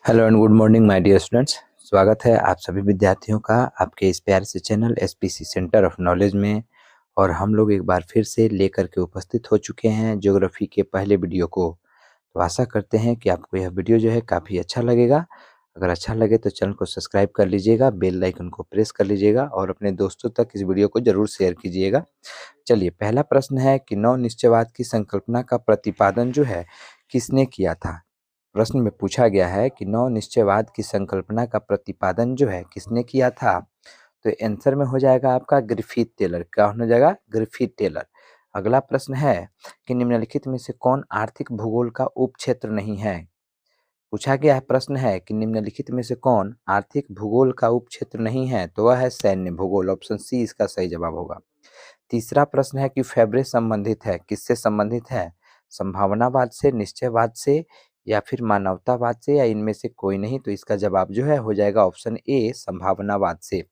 Hello and good morning my dear students. स्वागत है आप सभी विद्यार्थियों का आपके इस प्यारे से channel SPC centre of knowledge में। और हम लोग एक बार फिर से लेकर के उपस्थित हो चुके हैं ज्योग्राफी के पहले वीडियो को। तो आशा करते हैं कि आपको यह वीडियो जो है काफ़ी अच्छा लगेगा। अगर अच्छा लगे तो चैनल को सब्सक्राइब कर लीजिएगा, बेल आइकन को प्रेस कर लीजिएगा और अपने दोस्तों तक इस वीडियो को जरूर शेयर कीजिएगा। चलिए, पहला प्रश्न है कि नव निश्चयवाद की संकल्पना का प्रतिपादन जो है किसने किया था। प्रश्न में पूछा गया है कि नव निश्चयवाद की संकल्पना का प्रतिपादन जो है किसने किया था। तो आंसर में हो जाएगा आपका ग्रिफिथ टेलर। क्या हो जाएगा? Griffith Taylor. अगला प्रश्न है कि निम्नलिखित में से कौन आर्थिक भूगोल का उपक्षेत्र नहीं है। पूछा गया है, प्रश्न है कि निम्नलिखित में से कौन आर्थिक भूगोल का उपक्षेत्र नहीं है, तो वह है सैन्य भूगोल। ऑप्शन सी इसका सही जवाब होगा। तीसरा प्रश्न है कि फैबरे संबंधित है, किससे संबंधित है? संभावनावाद से, निश्चयवाद से या फिर मानवतावाद से, या इनमें से कोई नहीं। तो इसका जवाब जो है हो जाएगा ऑप्शन ए, संभावनावाद से।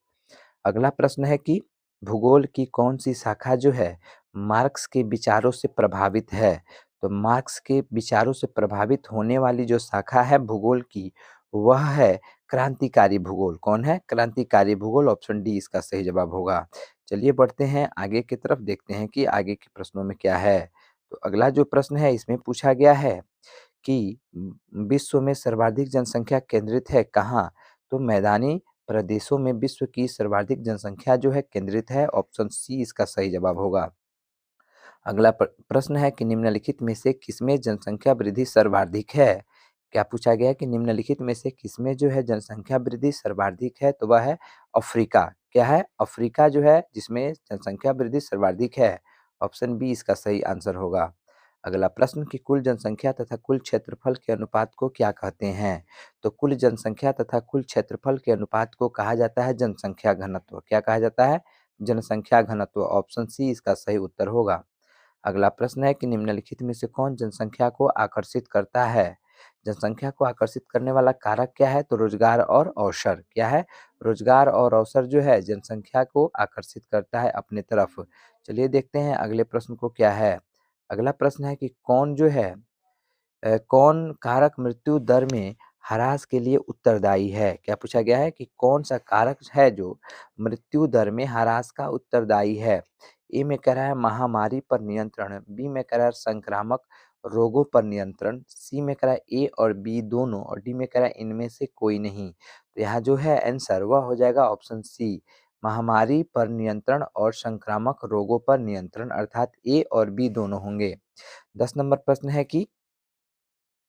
अगला प्रश्न है कि भूगोल की कौन सी शाखा जो है मार्क्स के विचारों से प्रभावित है। तो मार्क्स के विचारों से प्रभावित होने वाली जो शाखा है भूगोल की, वह है क्रांतिकारी भूगोल। कौन है? क्रांतिकारी भूगोल। ऑप्शन डी इसका सही जवाब होगा। चलिए बढ़ते हैं आगे की तरफ, देखते हैं कि आगे के प्रश्नों में क्या है। तो अगला जो प्रश्न है इसमें पूछा गया है कि विश्व में सर्वाधिक जनसंख्या केंद्रित है कहाँ। तो मैदानी प्रदेशों में विश्व की सर्वाधिक जनसंख्या जो है केंद्रित है। ऑप्शन सी इसका सही जवाब होगा। अगला प्रश्न है कि निम्नलिखित में से किसमें जनसंख्या वृद्धि सर्वाधिक है। क्या पूछा गया है कि निम्नलिखित में से किसमें जो है जनसंख्या वृद्धि सर्वाधिक है, तो वह है अफ्रीका। क्या है? अफ्रीका जो है जिसमें जनसंख्या वृद्धि सर्वाधिक है। ऑप्शन बी इसका सही आंसर होगा। अगला प्रश्न कि कुल जनसंख्या तथा कुल क्षेत्रफल के अनुपात को क्या कहते हैं। तो कुल जनसंख्या तथा कुल क्षेत्रफल के अनुपात को कहा जाता है जनसंख्या घनत्व। क्या कहा जाता है? जनसंख्या घनत्व। ऑप्शन सी इसका सही उत्तर होगा। अगला प्रश्न है कि निम्नलिखित में से कौन जनसंख्या को आकर्षित करता है। जनसंख्या को आकर्षित करने वाला कारक क्या है? तो रोजगार और अवसर। क्या है? रोजगार और अवसर जो है जनसंख्या को आकर्षित करता है अपने तरफ। चलिए देखते हैं अगले प्रश्न को क्या है। अगला प्रश्न है कि कौन जो है कौन कारक मृत्यु दर में ह्रास के लिए उत्तरदायी है। क्या पूछा गया है कि कौन सा कारक है जो मृत्यु दर में ह्रास का उत्तरदायी है। ए में कह रहा है महामारी पर नियंत्रण, बी में कह रहा है संक्रामक रोगों पर नियंत्रण, सी में कह रहा है ए और बी दोनों, और डी में कह रहा है इनमें से कोई नहीं। तो यहाँ जो है आंसर वह हो जाएगा ऑप्शन सी, महामारी पर नियंत्रण और संक्रामक रोगों पर नियंत्रण, अर्थात ए और बी दोनों होंगे। 10 नंबर प्रश्न है कि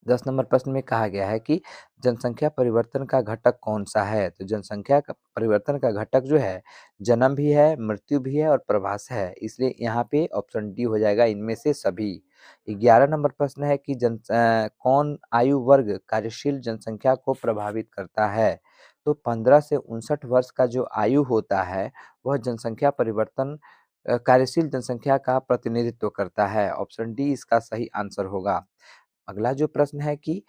10 नंबर प्रश्न में कहा गया है कि जनसंख्या परिवर्तन का घटक कौन सा है। तो जनसंख्या का परिवर्तन का घटक जो है जन्म भी है, मृत्यु भी है और प्रवास है, इसलिए यहाँ पे ऑप्शन डी हो जाएगा इनमें से सभी। 11 नंबर प्रश्न है कि कौन आयु वर्ग कार्यशील जनसंख्या को प्रभावित करता है। तो 15 से 59 वर्ष का जो आयु होता है वह जनसंख्या परिवर्तन कार्यशील जनसंख्या का प्रतिनिधित्व करता है। ऑप्शन डी इसका सही आंसर होगा। अगला जो प्रश्न है कि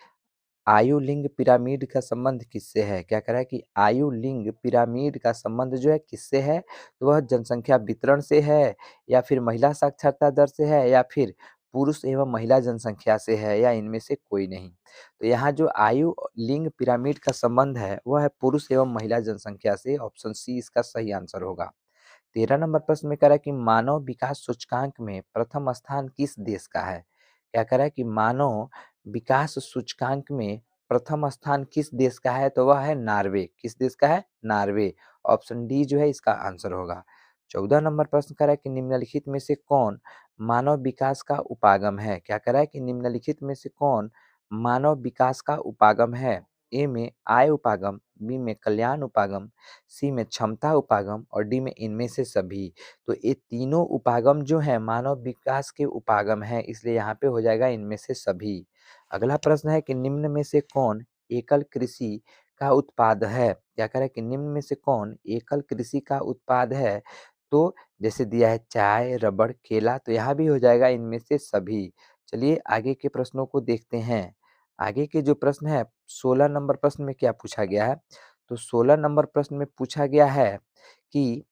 आयु लिंग पिरामिड का संबंध किससे है। क्या कह रहा है कि आयु लिंग पिरामिड का संबंध जो है किससे है। तो वह जनसंख्या वितरण से है, या फिर महिला साक्षरता दर से है, या फिर पुरुष एवं महिला जनसंख्या से है, या इनमें से कोई नहीं। तो यहाँ जो आयु लिंग पिरामिड का संबंध है वह है पुरुष एवं महिला जनसंख्या से। ऑप्शन सी इसका सही आंसर होगा। 13 नंबर प्रश्न में कह रहा है कि मानव विकास सूचकांक में प्रथम स्थान किस देश का है। क्या कह रहा है कि मानव विकास सूचकांक में प्रथम स्थान किस देश का है, तो वह है नॉर्वे। किस देश का है? नॉर्वे। ऑप्शन डी जो है इसका आंसर होगा। 14 नंबर प्रश्न कह रहा है कि निम्नलिखित में से कौन मानव विकास का उपागम है। क्या कह रहा है कि निम्नलिखित में से कौन मानव विकास का उपागम है। ए में आय उपागम, बी में कल्याण उपागम, सी में क्षमता उपागम और डी में इनमें से सभी। तो ये तीनों उपागम जो है मानव विकास के उपागम है, इसलिए यहाँ पे हो जाएगा इनमें से सभी। अगला प्रश्न है कि निम्न में से कौन एकल कृषि का उत्पाद है। क्या कह रहा है कि निम्न में से कौन एकल कृषि का उत्पाद है। तो जैसे दिया है चाय, रबड़, केला, तो यहाँ भी हो जाएगा इनमें से सभी। चलिए आगे के प्रश्नों को देखते हैं। आगे के जो प्रश्न है 16 नंबर प्रश्न में क्या पूछा गया है। तो 16 नंबर प्रश्न में पूछा गया है कि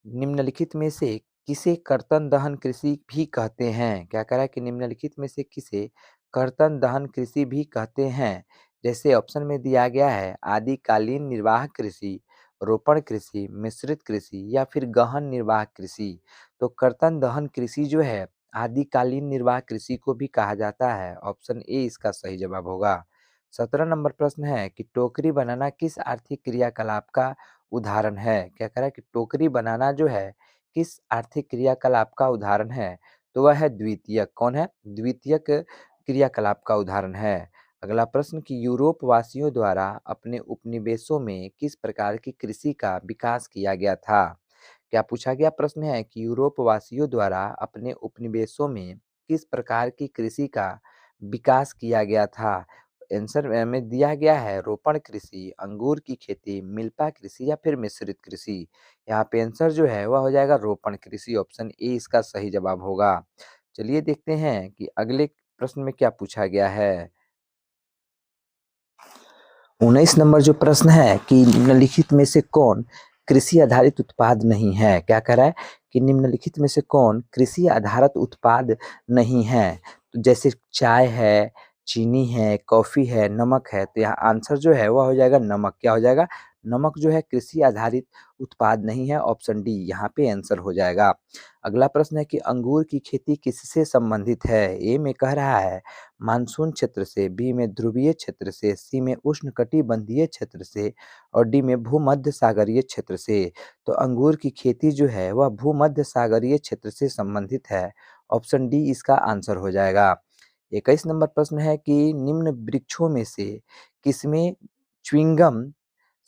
निम्नलिखित में से किसे कर्तन दहन कृषि भी कहते हैं। क्या कह रहा है कि निम्नलिखित में से किसे कर्तन दहन कृषि भी कहते हैं। जैसे ऑप्शन में दिया गया है आदिकालीन निर्वाह कृषि, रोपण कृषि, मिश्रित कृषि या फिर गहन निर्वाह कृषि। तो कर्तन दहन कृषि जो है आदिकालीन निर्वाह कृषि को भी कहा जाता है। ऑप्शन ए इसका सही जवाब होगा। 17 नंबर प्रश्न है कि टोकरी बनाना किस आर्थिक क्रियाकलाप का उदाहरण है? क्या कह रहा है कि टोकरी बनाना जो है किस आर्थिक क्रियाकलाप का उदाहरण है? तो वह है द्वितीयक। कौन है? द्वितीयक क्रियाकलाप का उदाहरण है। अगला प्रश्न कि यूरोप वासियों द्वारा अपने उपनिवेशों में किस प्रकार की कृषि का विकास किया गया था? क्या पूछा गया प्रश्न है कि यूरोप वासियों द्वारा अपने उपनिवेशों में किस प्रकार की कृषि का विकास किया गया था? आंसर में दिया गया है रोपण कृषि, अंगूर की खेती, मिल्पा कृषि या फिर मिश्रित कृषि। यहाँ पे आंसर जो है वह हो जाएगा रोपण कृषि। ऑप्शन ए इसका सही जवाब होगा। चलिए देखते हैं कि अगले प्रश्न में क्या पूछा गया है। 19 नंबर जो प्रश्न है कि निम्नलिखित में से कौन कृषि आधारित उत्पाद नहीं है? क्या कह रहा है कि निम्नलिखित में से कौन कृषि आधारित उत्पाद नहीं है? तो जैसे चाय है, चीनी है, कॉफी है, नमक है। तो यहाँ आंसर जो है वह हो जाएगा नमक। क्या हो जाएगा? नमक जो है कृषि आधारित उत्पाद नहीं है। ऑप्शन डी यहाँ पे आंसर हो जाएगा। अगला प्रश्न है कि अंगूर की खेती किससे संबंधित है? ए में कह रहा है मानसून क्षेत्र से, बी में ध्रुवीय क्षेत्र से, सी में उष्णकटिबंधीय क्षेत्र से और डी में भूमध्य सागरीय क्षेत्र से। तो अंगूर की खेती जो है वह भूमध्य सागरीय क्षेत्र से संबंधित है। ऑप्शन डी इसका आंसर हो जाएगा। 21 नंबर प्रश्न है कि निम्न वृक्षों में से किसमें च्युइंगम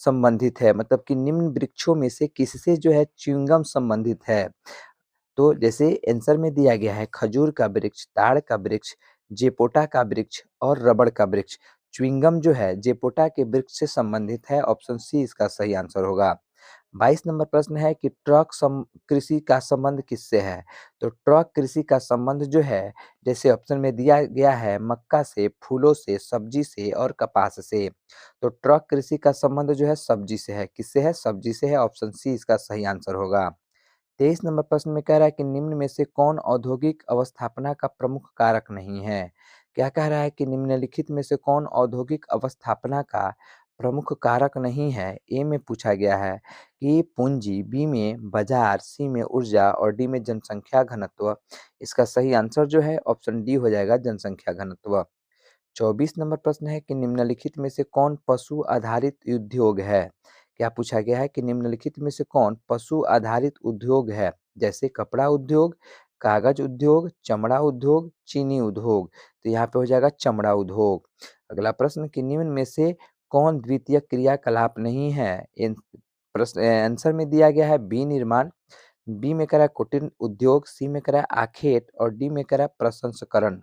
संबंधित है? मतलब कि निम्न वृक्षों में से किससे जो है च्युइंगम संबंधित है? तो जैसे आंसर में दिया गया है खजूर का वृक्ष, ताड़ का वृक्ष, जेपोटा का वृक्ष और रबड़ का वृक्ष। च्युइंगम जो है जेपोटा के वृक्ष से संबंधित है। ऑप्शन सी इसका सही आंसर होगा। 22 नंबर प्रश्न है कि कृषि का संबंध किससे है? तो ट्रक कृषि का संबंध जो है जैसे ऑप्शन में दिया गया है मक्का से, फूलों से, सब्जी से और कपास से। तो ट्रक कृषि का संबंध जो है सब्जी से है। किससे है? सब्जी से है। ऑप्शन सी इसका सही आंसर होगा। 23 नंबर प्रश्न में कह रहा है कि निम्न में से कौन औद्योगिक अवस्थापना का प्रमुख कारक नहीं है? क्या कह रहा है कि निम्नलिखित में से कौन औद्योगिक अवस्थापना का प्रमुख कारक नहीं है? ए में पूछा गया है कि पूंजी, बी में बाजार, सी में ऊर्जा और डी में जनसंख्या घनत्व। इसका सही आंसर जो है ऑप्शन डी हो जाएगा जनसंख्या घनत्व। 24 नंबर प्रश्न है कि निम्नलिखित में से कौन पशु आधारित उद्योग है? क्या पूछा गया है कि निम्नलिखित में से कौन पशु आधारित उद्योग है? जैसे कपड़ा उद्योग, कागज उद्योग, चमड़ा उद्योग, चीनी उद्योग। तो यहाँ पे हो जाएगा चमड़ा उद्योग। अगला प्रश्न कि निम्न में से कौन द्वितीय क्रियाकलाप नहीं है? इन प्रश्न आंसर में दिया गया है बी निर्माण, बी में करा कुटीर उद्योग, सी में करा आखेट और डी में करा प्रसंस्करण।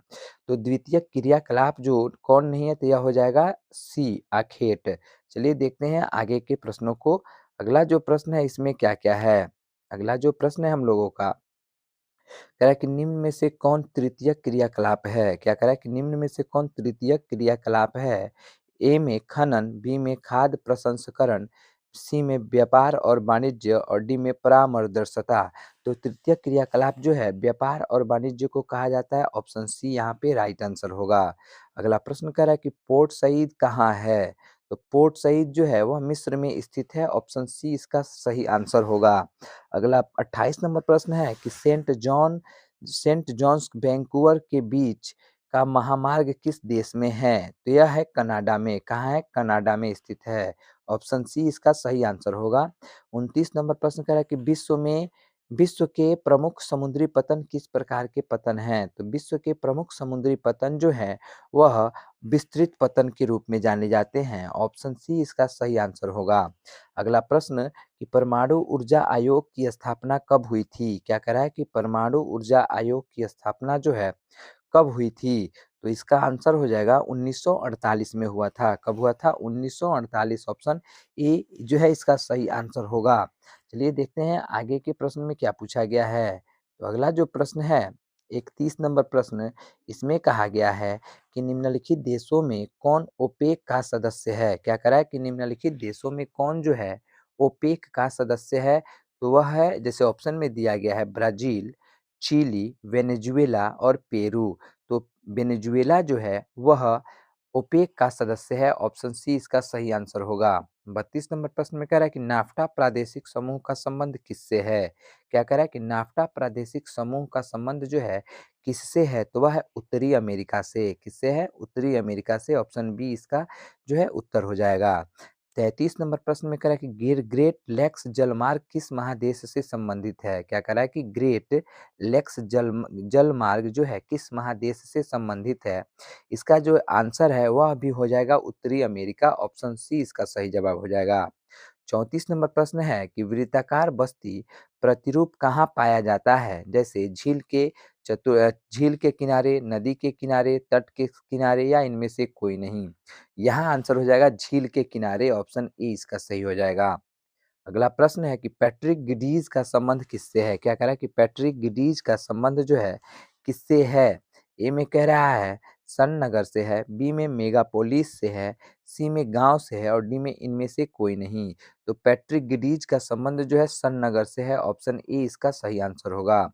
तो द्वितीय क्रियाकलाप जो कौन नहीं है तो यह हो जाएगा सी आखेट। चलिए देखते हैं आगे के प्रश्नों को। अगला जो प्रश्न है इसमें क्या क्या है? अगला जो प्रश्न है हम लोगों का कह रहा है कि निम्न में से कौन तृतीय क्रियाकलाप है? क्या कह रहा है कि निम्न में से कौन तृतीय क्रियाकलाप है? ए में खनन, बी में खाद्य प्रसंस्करण, सी में व्यापार और वाणिज्य और डी में परामर्दर्शता। तो तृतीय क्रियाकलाप जो है व्यापार और वाणिज्य को कहा जाता है। ऑप्शन सी यहाँ पे राइट आंसर होगा। अगला प्रश्न कह रहा है कि पोर्ट सईद कहाँ है? तो पोर्ट सईद जो है वह मिस्र में स्थित है। ऑप्शन सी इसका सही आंसर होगा। अगला 28 नंबर प्रश्न है कि सेंट जॉन्स वैंकूवर के बीच का महामार्ग किस देश में है? तो यह है कनाडा में। कहाँ है? कनाडा में स्थित है। ऑप्शन सी इसका सही आंसर होगा। 29 नंबर प्रश्न कह रहा है कि विश्व के प्रमुख समुद्री पतन किस प्रकार के पतन हैं? तो विश्व के प्रमुख समुद्री पतन जो है वह विस्तृत पतन के रूप में जाने जाते हैं। ऑप्शन सी इसका सही आंसर होगा। अगला प्रश्न कि परमाणु ऊर्जा आयोग की स्थापना कब हुई थी? क्या कह रहा है कि परमाणु ऊर्जा आयोग की स्थापना जो है कब हुई थी? तो इसका आंसर हो जाएगा 1948 में हुआ था। कब हुआ था? 1948। ऑप्शन ए जो है इसका सही आंसर होगा। चलिए देखते हैं आगे के प्रश्न में क्या पूछा गया है। तो अगला जो प्रश्न है 31 नंबर प्रश्न, इसमें कहा गया है कि निम्नलिखित देशों में कौन ओपेक का सदस्य है? क्या कह रहा है कि निम्नलिखित देशों में कौन जो है ओपेक का सदस्य है? तो वह है जैसे ऑप्शन में दिया गया है ब्राजील, चिली, वेनेजुएला और पेरू। तो वेनेजुएला जो है वह ओपेक का सदस्य है, ऑप्शन सी इसका सही आंसर होगा। 32 नंबर प्रश्न में कह रहा है कि नाफ्टा प्रादेशिक समूह का संबंध किससे है? क्या कह रहा है कि नाफ्टा प्रादेशिक समूह का संबंध जो है किससे है? तो वह है उत्तरी अमेरिका से। किससे है? उत्तरी अमेरिका से। ऑप्शन बी इसका जो है उत्तर हो जाएगा। 33 नंबर प्रश्न में कह रहा है कि ग्रेट लेक्स जलमार्ग किस महादेश से संबंधित है? क्या कह रहा है कि ग्रेट लेक्स जलमार्ग जो है किस महादेश से संबंधित है? इसका जो आंसर है वह भी हो जाएगा उत्तरी अमेरिका। ऑप्शन सी इसका सही जवाब हो जाएगा। 34 नंबर प्रश्न है कि वृत्ताकार बस्ती प्रतिरूप कहाँ पाया जाता है? जैसे झील के किनारे, नदी के किनारे, तट के किनारे या इनमें से कोई नहीं। यहाँ आंसर हो जाएगा झील के किनारे। ऑप्शन ए इसका सही हो जाएगा। अगला प्रश्न है कि पैट्रिक गिडीज का संबंध किससे है? क्या कह रहा है कि पैट्रिक गिडीज का संबंध जो है किससे है? ए में कह रहा है सन नगर से है, बी में मेगापोलिस से है, सी में गांव से है और डी में इनमें से कोई नहीं। तो पैट्रिक गिडीज का संबंध जो है सन नगर से है। ऑप्शन ए इसका सही आंसर होगा।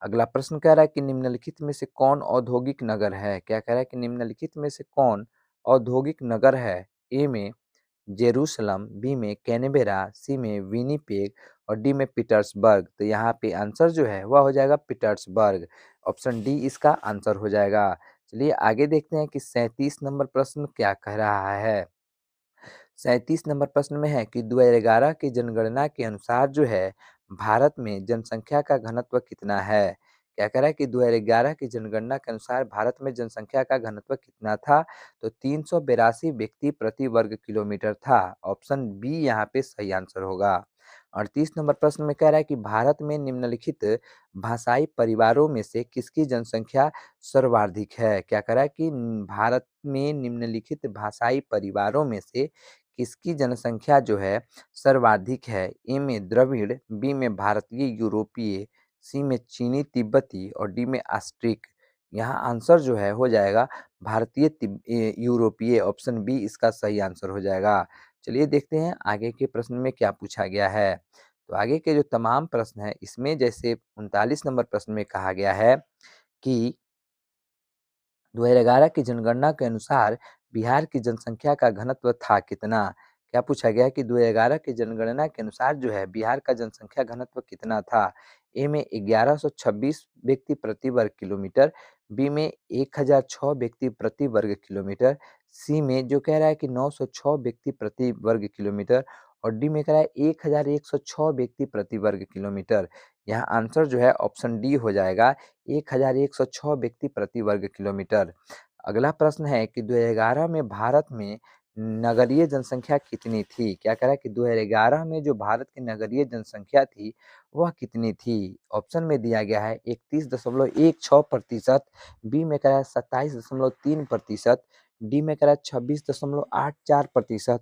अगला प्रश्न कह रहा है कि निम्नलिखित में से कौन औद्योगिक नगर है? क्या कह रहा है कि निम्नलिखित में से कौन औद्योगिक नगर है? ए में जेरूसलम, बी में कैनबेरा, सी में विनिपेग और डी में पीटर्सबर्ग। तो यहाँ पे आंसर जो है वह हो जाएगा पीटर्सबर्ग। ऑप्शन डी इसका आंसर हो जाएगा। चलिए आगे देखते हैं कि 37 नंबर प्रश्न क्या कह रहा है। 37 नंबर प्रश्न में है कि 2011 की जनगणना के अनुसार जो है भारत में जनसंख्या का घनत्व कितना है? क्या कह रहा है कि 2011 की जनगणना के अनुसार भारत में जनसंख्या का घनत्व कितना था? तो 382 व्यक्ति प्रति वर्ग किलोमीटर था। ऑप्शन बी यहाँ पे सही आंसर होगा। 38 नंबर प्रश्न में कह रहा है कि भारत में निम्नलिखित भाषाई परिवारों में से किसकी जनसंख्या सर्वाधिक है? क्या कह रहा है कि भारत में निम्नलिखित भाषाई परिवारों में से किसकी जनसंख्या जो है सर्वाधिक है? ए में द्रविड़, बी में भारतीय यूरोपीय, सी में चीनी तिब्बती और डी में ऑस्ट्रिक। यहाँ आंसर जो है हो जाएगा भारतीय यूरोपीय। ऑप्शन बी इसका सही आंसर हो जाएगा। चलिए देखते हैं आगे के प्रश्न में क्या पूछा गया है। तो आगे के जो तमाम प्रश्न है इसमें जैसे 39 नंबर प्रश्न में कहा गया है कि 2011 की जनगणना के अनुसार बिहार की जनसंख्या का घनत्व था कितना? क्या पूछा गया कि 2011 की जनगणना के अनुसार जो है बिहार का जनसंख्या घनत्व कितना था? ए में 1126 व्यक्ति प्रति वर्ग किलोमीटर, बी में 1006 व्यक्ति प्रति वर्ग किलोमीटर, सी में जो कह रहा है कि 906 व्यक्ति प्रति वर्ग किलोमीटर और डी में कह रहा है 1106 व्यक्ति प्रति वर्ग किलोमीटर। यहाँ आंसर जो है ऑप्शन डी हो जाएगा 1106 व्यक्ति प्रति वर्ग किलोमीटर। अगला प्रश्न है कि 2011 में भारत में नगरीय जनसंख्या कितनी थी? क्या कह रहा है कि 2011 में जो भारत की नगरीय जनसंख्या थी वह कितनी थी? ऑप्शन में दिया गया है 31.16%, बी में कह रहा है 27.3%, डी में कह रहा है 26.84%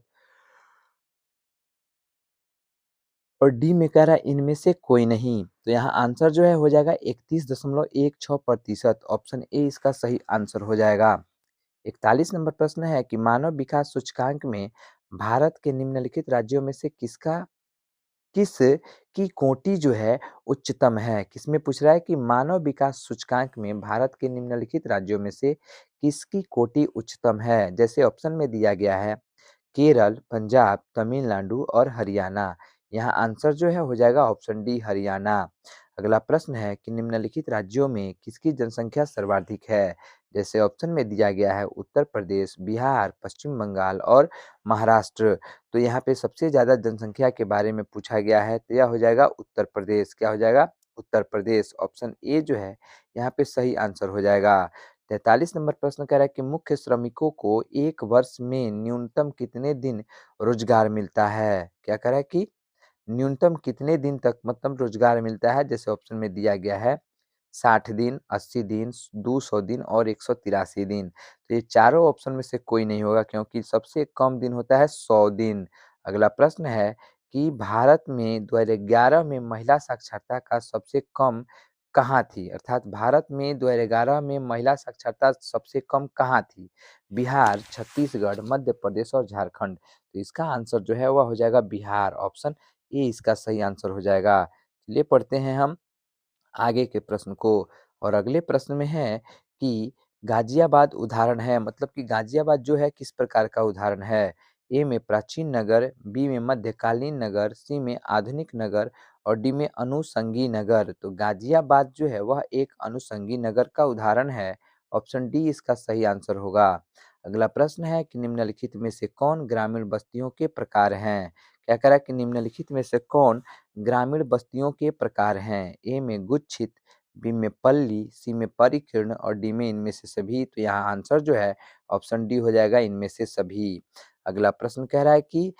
और डी में कह रहा है इनमें से कोई नहीं। तो यहाँ आंसर जो है हो जाएगा 31.16%। ऑप्शन ए इसका सही आंसर हो जाएगा। 41 नंबर प्रश्न है कि मानव विकास सूचकांक में भारत के निम्नलिखित राज्यों में से किस की कोटि जो है उच्चतम है? किसमें पूछ रहा है कि मानव विकास सूचकांक में भारत के निम्नलिखित राज्यों में से किसकी कोटि उच्चतम है? जैसे ऑप्शन में दिया गया है केरल, पंजाब, तमिलनाडु और हरियाणा। यहाँ आंसर जो है हो जाएगा ऑप्शन डी हरियाणा। अगला प्रश्न है कि निम्नलिखित राज्यों में किसकी जनसंख्या सर्वाधिक है? जैसे ऑप्शन में दिया गया है उत्तर प्रदेश, बिहार, पश्चिम बंगाल और महाराष्ट्र। तो यहाँ पे सबसे ज्यादा जनसंख्या के बारे में पूछा गया है तो यह हो जाएगा उत्तर प्रदेश। क्या हो जाएगा? उत्तर प्रदेश। ऑप्शन ए जो है यहाँ पे सही आंसर हो जाएगा। 43 नंबर प्रश्न कह रहा है कि मुख्य श्रमिकों को एक वर्ष में न्यूनतम कितने दिन रोजगार मिलता है? क्या कह रहा है कि न्यूनतम कितने दिन तक मतलब रोजगार मिलता है? जैसे ऑप्शन में दिया गया है 60 दिन, 80 दिन, 200 दिन और 183 दिन। तो ये चारों ऑप्शन में से कोई नहीं होगा क्योंकि सबसे कम दिन होता है 100 दिन। अगला प्रश्न है कि भारत में 2011 में महिला साक्षरता का सबसे कम कहाँ थी? अर्थात भारत में 2011 में महिला साक्षरता सबसे कम कहाँ थी? बिहार, छत्तीसगढ़, मध्य प्रदेश और झारखंड। तो इसका आंसर जो है वह हो जाएगा बिहार। ऑप्शन ए इसका सही आंसर हो जाएगा। चलिए पढ़ते हैं हम आगे के प्रश्न को। और अगले प्रश्न में है कि गाजियाबाद उदाहरण है, मतलब कि गाजियाबाद जो है किस प्रकार का उदाहरण है? ए में प्राचीन नगर, बी में मध्यकालीन नगर, सी में आधुनिक नगर और डी में अनुषंगी नगर। तो गाजियाबाद जो है वह एक अनुषंगी नगर का उदाहरण है। ऑप्शन डी इसका सही आंसर होगा। अगला प्रश्न है कि निम्नलिखित में से कौन ग्रामीण बस्तियों के प्रकार हैं? क्या कह रहा है कि निम्नलिखित में से कौन ग्रामीण बस्तियों के प्रकार हैं? ए में गुच्छित, बी में पल्ली, सी में परिकीर्ण और डी में इनमें से सभी। तो यहाँ आंसर जो है ऑप्शन डी हो जाएगा, इनमें से सभी। अगला प्रश्न कह रहा है कि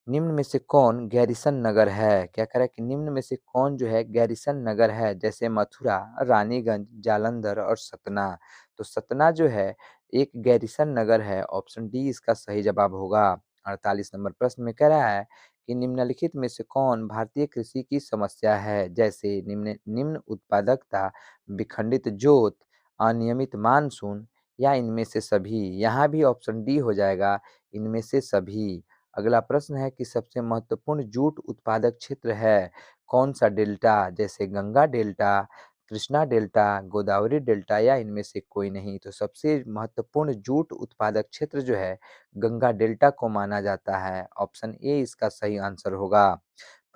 निम्न में से कौन गैरिसन नगर है? क्या कह रहा है कि निम्न में से कौन जो है गैरिसन नगर है? जैसे मथुरा, रानीगंज, जालंधर और सतना। तो सतना जो है एक गैरिसन नगर है। ऑप्शन डी इसका सही जवाब होगा। 48 नंबर प्रश्न में कह रहा है कि निम्नलिखित में से कौन भारतीय कृषि की समस्या है? जैसे निम्न निम्न उत्पादकता, विखंडित जोत, अनियमित मानसून या इनमें से सभी। यहाँ भी ऑप्शन डी हो जाएगा, इनमें से सभी। अगला प्रश्न है कि सबसे महत्वपूर्ण जूट उत्पादक क्षेत्र है कौन सा डेल्टा? जैसे Ganga delta, Krishna delta, Godavari delta या इनमें से कोई नहीं। तो सबसे महत्वपूर्ण जूट उत्पादक क्षेत्र जो है गंगा डेल्टा को माना जाता है। ऑप्शन ए इसका सही आंसर होगा।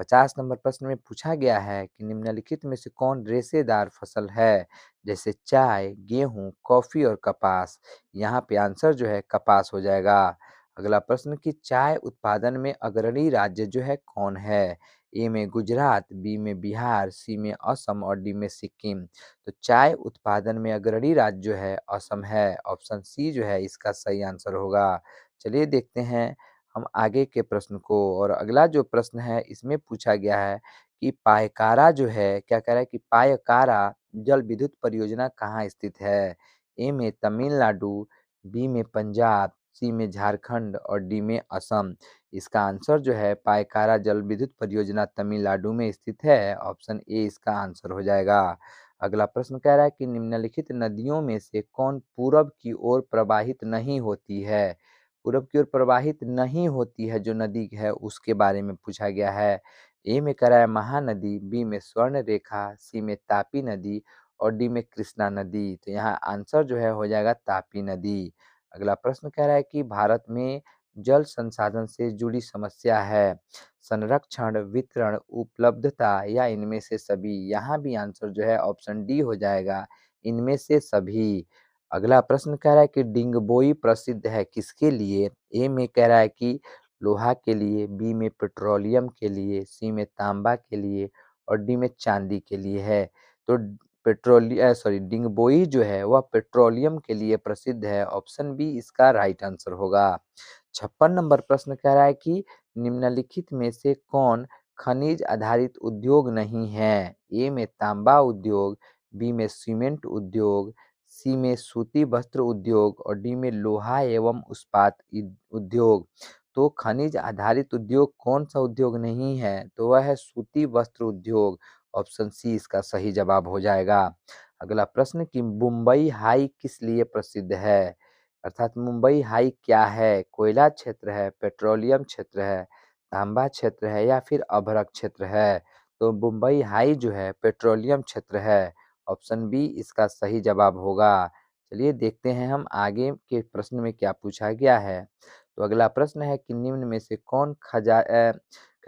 50 नंबर प्रश्न में पूछा गया है कि निम्नलिखित में से कौन रेशेदार फसल है? जैसे चाय, गेहूं, कॉफी और कपास। यहाँ पे आंसर जो है कपास हो जाएगा। अगला प्रश्न कि चाय उत्पादन में अग्रणी राज्य जो है कौन है? ए में गुजरात, बी में बिहार, सी में असम और डी में सिक्किम। तो चाय उत्पादन में अग्रणी राज्य जो है असम है। ऑप्शन सी जो है इसका सही आंसर होगा। चलिए देखते हैं हम आगे के प्रश्न को। और अगला जो प्रश्न है इसमें पूछा गया है कि पायकारा जो है, क्या कह रहा है कि पायकारा जल विद्युत परियोजना कहाँ स्थित है? ए में तमिलनाडु, बी में पंजाब, सी में झारखंड और डी में असम। इसका आंसर जो है पायकारा जल विद्युत परियोजना तमिलनाडु में स्थित है। ऑप्शन ए इसका आंसर हो जाएगा। अगला प्रश्न कह रहा है कि निम्नलिखित नदियों में से कौन पूरब की ओर प्रवाहित नहीं होती है? पूरब की ओर प्रवाहित नहीं होती है जो नदी है उसके बारे में पूछा गया है। ए में कह रहा है महानदी, बी में स्वर्ण रेखा, सी में तापी नदी और डी में कृष्णा नदी। तो यहाँ आंसर जो है हो जाएगा तापी नदी। अगला प्रश्न कह रहा है कि भारत में जल संसाधन से जुड़ी समस्या है संरक्षण, वितरण, उपलब्धता या इनमें से सभी। यहाँ भी आंसर जो है ऑप्शन डी हो जाएगा, इनमें से सभी। अगला प्रश्न कह रहा है कि डिंगबोई प्रसिद्ध है किसके लिए? ए में कह रहा है कि लोहा के लिए, बी में पेट्रोलियम के लिए, सी में तांबा के लिए और डी में चांदी के लिए है। तो डिंगबोई जो है वह पेट्रोलियम के लिए प्रसिद्ध है। ऑप्शन बी इसका राइट आंसर होगा। 56 नंबर प्रश्न कह रहा है कि निम्नलिखित में से कौन खनिज आधारित उद्योग नहीं है? ए में तांबा उद्योग, बी में सीमेंट उद्योग, सी में सूती वस्त्र उद्योग और डी में लोहा एवं इस्पात उद्योग। तो खनिज आधारित उद्योग कौन सा उद्योग नहीं है? तो वह है सूती वस्त्र उद्योग। ऑप्शन सी इसका सही जवाब हो जाएगा। अगला प्रश्न कि मुंबई हाई किस लिए प्रसिद्ध है? अर्थात मुंबई हाई क्या है? कोयला क्षेत्र है, पेट्रोलियम क्षेत्र है, तांबा क्षेत्र है या फिर अभ्रक क्षेत्र है? तो मुंबई हाई जो है पेट्रोलियम क्षेत्र है। ऑप्शन बी इसका सही जवाब होगा। चलिए देखते हैं हम आगे के प्रश्न में क्या पूछा गया है। तो अगला प्रश्न है कि निम्न में से कौन कह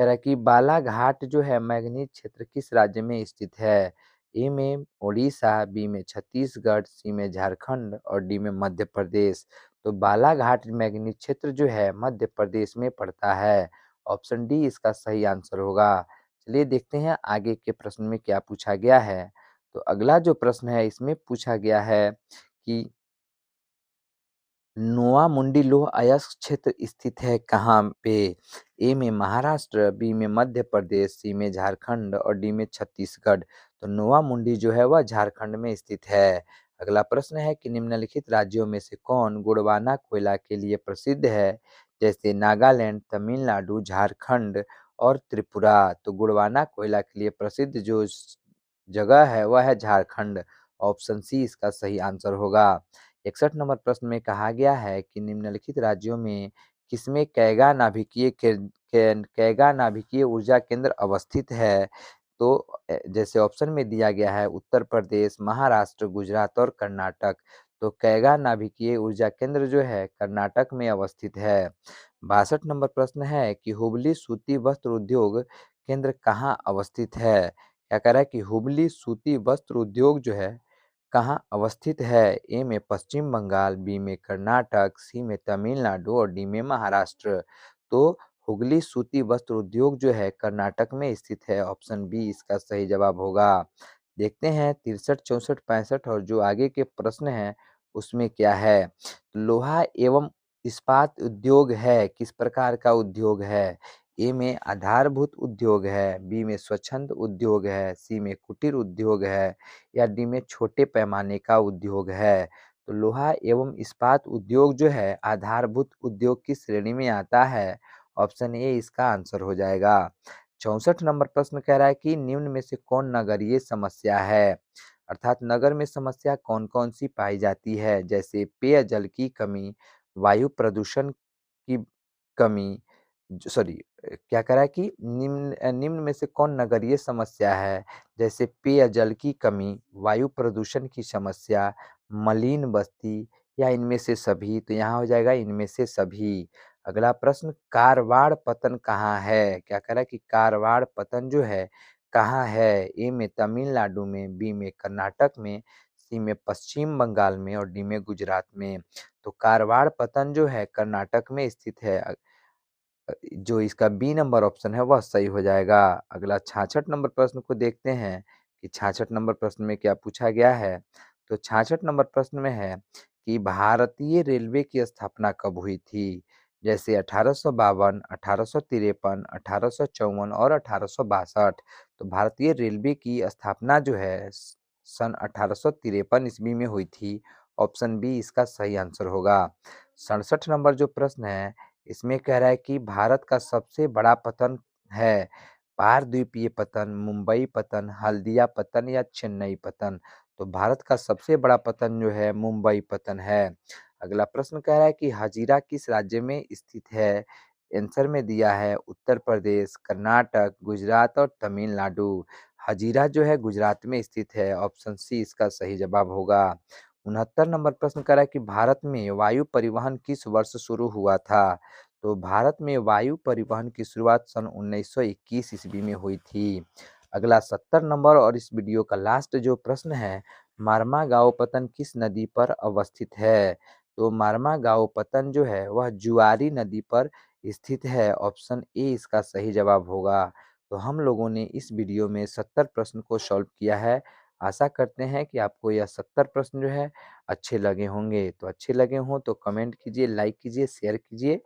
रहा है कि बालाघाट जो है मैग्नीज क्षेत्र किस राज्य में स्थित है? ए में उड़ीसा, बी में छत्तीसगढ़, सी में झारखंड और डी में मध्य प्रदेश। तो बालाघाट मैग्नीज क्षेत्र जो है मध्य प्रदेश में पड़ता है। ऑप्शन डी इसका सही आंसर होगा। चलिए देखते हैं आगे के प्रश्न में क्या पूछा गया है। तो अगला जो प्रश्न है इसमें पूछा गया है कि नोआ मुंडी लौह अयस्क क्षेत्र स्थित है कहाँ पे? ए में महाराष्ट्र, बी में मध्य प्रदेश, सी में झारखंड और डी में छत्तीसगढ़। तो नोआ मुंडी जो है वह झारखंड में स्थित है। अगला प्रश्न है कि निम्नलिखित राज्यों में से कौन गुड़वाना कोयला के लिए प्रसिद्ध है? जैसे नागालैंड, तमिलनाडु, झारखंड और त्रिपुरा। तो गुड़वाना कोयला के लिए प्रसिद्ध जो जगह है वह है झारखंड। ऑप्शन सी इसका सही आंसर होगा। 61 नंबर प्रश्न में कहा गया है कि निम्नलिखित राज्यों में किसमें कैगा नाभिकीय ऊर्जा केंद्र अवस्थित है? तो जैसे ऑप्शन में दिया गया है उत्तर प्रदेश, महाराष्ट्र, गुजरात और कर्नाटक। तो कैगा नाभिकीय ऊर्जा केंद्र जो है कर्नाटक में अवस्थित है। 62 नंबर प्रश्न है कि हुबली सूती वस्त्र उद्योग केंद्र कहाँ अवस्थित है। क्या कह रहा है कि हुबली सूती वस्त्र उद्योग जो है कहाँ अवस्थित है। ए में पश्चिम बंगाल, बी में कर्नाटक, सी में तमिलनाडु और डी में महाराष्ट्र। तो हुगली सूती वस्त्र उद्योग जो है कर्नाटक में स्थित है। ऑप्शन बी इसका सही जवाब होगा। देखते हैं 63, 64, 65 और जो आगे के प्रश्न हैं उसमें क्या है। लोहा एवं इस्पात उद्योग है किस प्रकार का उद्योग है। ए में आधारभूत उद्योग है, बी में स्वच्छंद उद्योग है, सी में कुटीर उद्योग है या डी में छोटे पैमाने का उद्योग है। तो लोहा एवं इस्पात उद्योग जो है आधारभूत उद्योग की श्रेणी में आता है। ऑप्शन ए इसका आंसर हो जाएगा। 64 नंबर प्रश्न कह रहा है कि निम्न में से कौन नगरीय समस्या है। अर्थात नगर में समस्या कौन कौन सी पाई जाती है, जैसे पेयजल की कमी, वायु प्रदूषण की कमी, सॉरी क्या कह रहा है कि निम्न में से कौन नगरीय समस्या है, जैसे पेयजल की कमी, वायु प्रदूषण की समस्या, मलिन बस्ती या इनमें से सभी। तो यहाँ हो जाएगा इनमें से सभी। अगला प्रश्न, कारवाड़ पतन कहाँ है। क्या कह रहा है कि कारवाड़ पतन जो है कहाँ है। ए में तमिलनाडु में, बी में कर्नाटक में, सी में पश्चिम बंगाल में और डी में गुजरात में। तो कारवाड़ पतन जो है कर्नाटक में स्थित है। जो इसका बी नंबर ऑप्शन है वह सही हो जाएगा। अगला 66 नंबर प्रश्न को देखते हैं कि 66 नंबर प्रश्न में क्या पूछा गया है। तो 66 नंबर प्रश्न में है कि भारतीय रेलवे की स्थापना कब हुई थी, जैसे 1852, 1853, 1854 और 1862। तो भारतीय रेलवे की स्थापना जो है सन 1853 ईस्वी में हुई थी। ऑप्शन बी इसका सही आंसर होगा। 67 नंबर जो प्रश्न है इसमें कह रहा है कि भारत का सबसे बड़ा पतन है, पारद्वीपीय पतन, मुंबई पतन, हल्दिया पतन या चेन्नई पतन। तो भारत का सबसे बड़ा पतन जो है मुंबई पतन है। अगला प्रश्न कह रहा है कि हजीरा किस राज्य में स्थित है। आंसर में दिया है उत्तर प्रदेश, कर्नाटक, गुजरात और तमिलनाडु। हजीरा जो है गुजरात में स्थित है। ऑप्शन सी इसका सही जवाब होगा। 69 नंबर प्रश्न कर रहा है कि भारत में वायु परिवहन किस वर्ष शुरू हुआ था। तो भारत में वायु परिवहन की शुरुआत सन 1921 ईस्वी में हुई थी। अगला 70 नंबर और इस वीडियो का लास्ट जो प्रश्न है, मारमा गांव पतन किस नदी पर अवस्थित है। तो मारमा गांव पतन जो है वह जुआरी नदी पर स्थित है। ऑप्शन ए इसका सही जवाब होगा। तो हम लोगों ने इस वीडियो में 70 प्रश्न को सॉल्व किया है। आशा करते हैं कि आपको यह 70 प्रश्न जो है अच्छे लगे होंगे। तो अच्छे लगे हों तो कमेंट कीजिए, लाइक कीजिए, शेयर कीजिए